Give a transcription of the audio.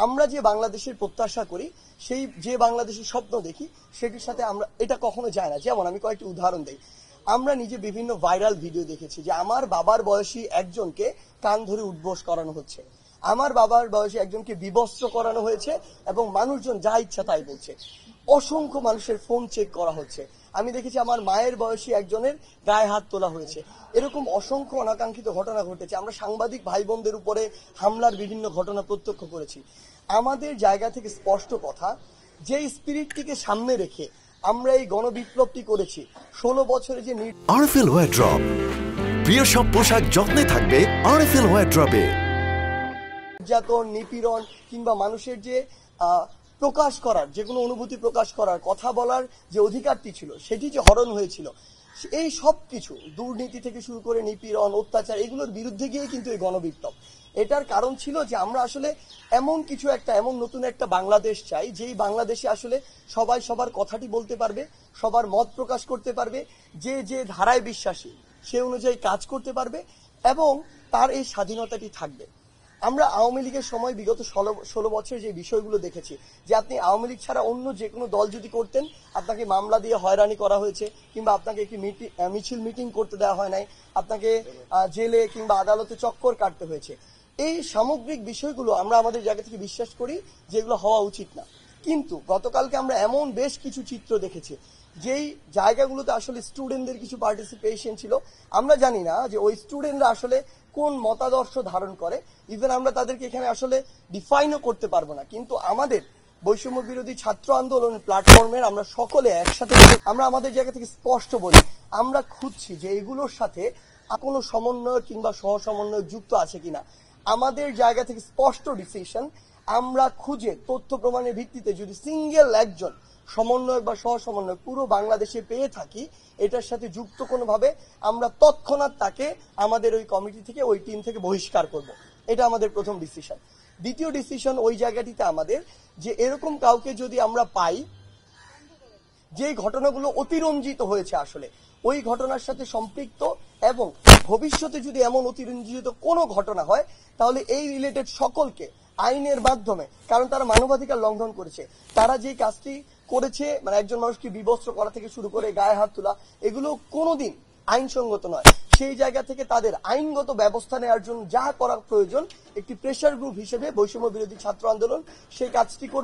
আমরা যে বাংলাদেশের প্রত্যাশা করি, সেই যে বাংলাদেশের স্বপ্ন দেখি, সেটির সাথে আমরা এটা কখনো যায় না। যেমন আমি কয়েকটি উদাহরণ দেই। আমরা নিজে বিভিন্ন ভাইরাল ভিডিও দেখেছি যে আমার বাবার বয়সী একজনকে কান ধরে উঠবোস করানো হচ্ছে, আমার বাবার বয়সী একজনকে বিবস্ত্র করানো হয়েছে এবং মানুষজন যা ইচ্ছা তাই বলছে। অসংখ্য মানুষের ফোন চেক করা হচ্ছে। আমি দেখেছি আমার মায়ের বয়সী একজনের গায়ে হাত তোলা হয়েছে। এরকম অসংখ্য অনাকাঙ্ক্ষিত ঘটনা ঘটেছে। আমরা সাংবাদিক ভাই বোনদের উপরে হামলার বিভিন্ন ঘটনা প্রত্যক্ষ করেছি। আমাদের জায়গা থেকে স্পষ্ট কথা, যে স্পিরিটটিকে সামনে রেখে আমরা এই গণবিপ্লবটি করেছি। 16 বছরে যে আরএফএল ওয়ারড্রপ, প্রিয় সব পোশাক যত্নে থাকবে আরএফএল ওয়ারড্রপে। নির্যাতন, নিপীড়ন কিংবা মানুষের যে প্রকাশ করার, যে কোনো অনুভূতি প্রকাশ করার, কথা বলার যে অধিকারটি ছিল, সেটি যে হরণ হয়েছিল, এই সব কিছু দুর্নীতি থেকে শুরু করে নিপীড়ন, অত্যাচার, এগুলোর বিরুদ্ধে গিয়ে কিন্তু এই গণবিপ্লব। এটার কারণ ছিল যে আমরা আসলে এমন কিছু একটা, এমন নতুন একটা বাংলাদেশ চাই, যেই বাংলাদেশে আসলে সবাই সবার কথাটি বলতে পারবে, সবার মত প্রকাশ করতে পারবে, যে যে ধারায় বিশ্বাসী সে অনুযায়ী কাজ করতে পারবে এবং তার এই স্বাধীনতাটি থাকবে। আমরা আওয়ামী লীগের সময় বিগত 16 বছরে যে বিষয়গুলো দেখেছি, যে আপনি আওয়ামী লীগ ছাড়া অন্য যে কোনো দল যদি করতেন, আপনাকে মামলা দিয়ে হয়রানি করা হয়েছে, কিংবা আপনাকে একটি মিছিল মিটিং করতে দেওয়া হয় নাই, আপনাকে জেলে কিংবা আদালতে চক্কর কাটতে হয়েছে। এই সামগ্রিক বিষয়গুলো আমরা আমাদের জায়গা থেকে বিশ্বাস করি যেগুলো হওয়া উচিত না। কিন্তু গতকালকে আমরা এমন বেশ কিছু চিত্র দেখেছি যেই জায়গাগুলোতে আসলে স্টুডেন্টদের কিছু পার্টিসিপেশন ছিল। আমরা জানি না যে ওই স্টুডেন্টরা আসলে কোন মতাদর্শ ধারণ করে, ইভেন আমরা তাদেরকে এখানে আসলে ডিফাইনও করতে পারবো না। কিন্তু আমাদের বৈষম্য বিরোধী ছাত্র আন্দোলনের প্ল্যাটফর্মের আমরা সকলে একসাথে আমরা আমাদের জায়গা থেকে স্পষ্ট বলি, আমরা খুঁজছি যে এগুলোর সাথে কোনো সমন্বয় কিংবা সহ সমন্বয় যুক্ত আছে কিনা। আমাদের জায়গা থেকে স্পষ্ট ডিসিশন, আমরা খুঁজে তথ্য প্রমাণের ভিত্তিতে যদি সিঙ্গেল একজন সমন্বয়ক বা সহ সমন্বয়ক পুরো বাংলাদেশে পেয়ে থাকি, এটার সাথে যুক্ত কোনোভাবে, আমরা তৎক্ষণাৎ তাকে আমাদের ওই কমিটি থেকে, ওই টিম থেকে বহিষ্কার করব। এটা আমাদের প্রথম ডিসিশন। দ্বিতীয় ডিসিশন ওই জায়গাটিতে আমাদের, যে এরকম কাউকে যদি আমরা পাই যে ঘটনাগুলো অতিরঞ্জিত হয়েছে, আসলে ওই ঘটনার সাথে সম্পৃক্ত, এবং ভবিষ্যতে যদি এমন অতিরঞ্জিত কোনো ঘটনা হয়, তাহলে এই রিলেটেড সকলকে আইনের মাধ্যমে, কারণ তারা মানবাধিকার লঙ্ঘন করেছে, তারা যে কাজটি করেছে, মানে একজন মানুষকে বিবস্ত্র করা থেকে শুরু করে গায়ে হাত তোলা, এগুলো কোনোদিন আইনসঙ্গত নয়। সেই জায়গা থেকে তাদের আইনগত ব্যবস্থা নেওয়ার জন্য যা করা প্রয়োজন, একটি প্রেসার গ্রুপ হিসেবে বৈষম্য বিরোধী ছাত্র আন্দোলন সেই কাজটি করবে।